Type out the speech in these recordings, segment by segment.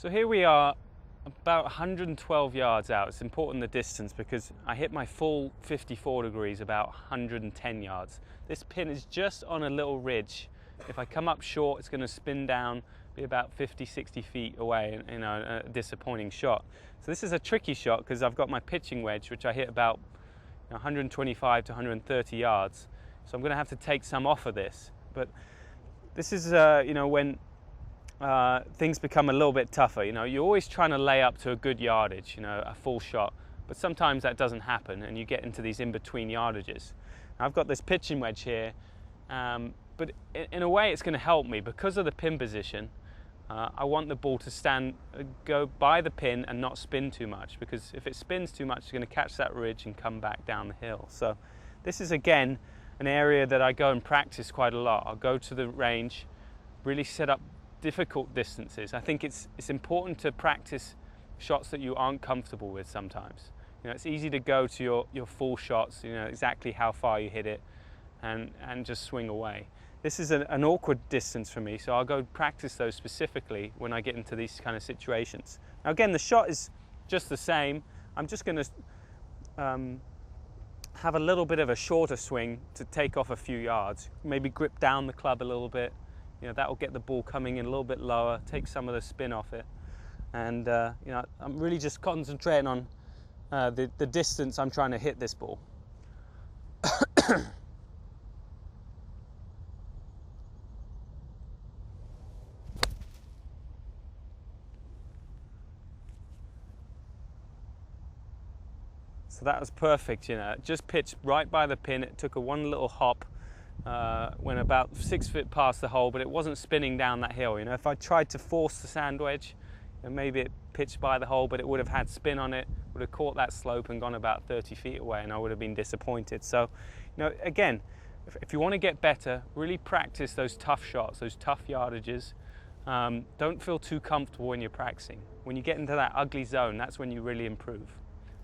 So here we are, about 112 yards out. It's important the distance because I hit my full 54 degrees about 110 yards. This pin is just on a little ridge. If I come up short, it's going to spin down, be about 50, 60 feet away, and a disappointing shot. So this is a tricky shot because I've got my pitching wedge, which I hit about 125 to 130 yards. So I'm going to have to take some off of this. But this is, when things become a little bit tougher. You're always trying to lay up to a good yardage, a full shot, but sometimes that doesn't happen and you get into these in-between yardages. Now, I've got this pitching wedge here, but in a way it's going to help me because of the pin position. I want the ball to go by the pin and not spin too much, because if it spins too much it's going to catch that ridge and come back down the hill. So this is again an area that I go and practice quite a lot. I'll go to the range, really set up difficult distances. I think it's important to practice shots that you aren't comfortable with sometimes. It's easy to go to your full shots, exactly how far you hit it, and just swing away. This is an awkward distance for me, so I'll go practice those specifically when I get into these kind of situations. Now again, the shot is just the same. I'm just going to have a little bit of a shorter swing to take off a few yards, maybe grip down the club a little bit. That will get the ball coming in a little bit lower, take some of the spin off it. And I'm really just concentrating on the distance I'm trying to hit this ball. So that was perfect, just pitched right by the pin. It took one little hop, went about 6 feet past the hole, but it wasn't spinning down that hill. If I tried to force the sand wedge, maybe it pitched by the hole, but it would have had spin on it, would have caught that slope and gone about 30 feet away, and I would have been disappointed. So, again, if you want to get better, really practice those tough shots, those tough yardages. Don't feel too comfortable when you're practicing. When you get into that ugly zone, that's when you really improve.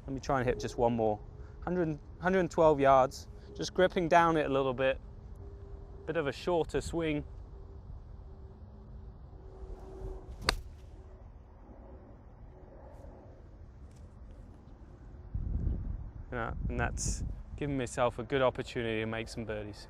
Let me try and hit just one more. 112 yards, just gripping down it a little bit. Bit of a shorter swing. And that's giving myself a good opportunity to make some birdies.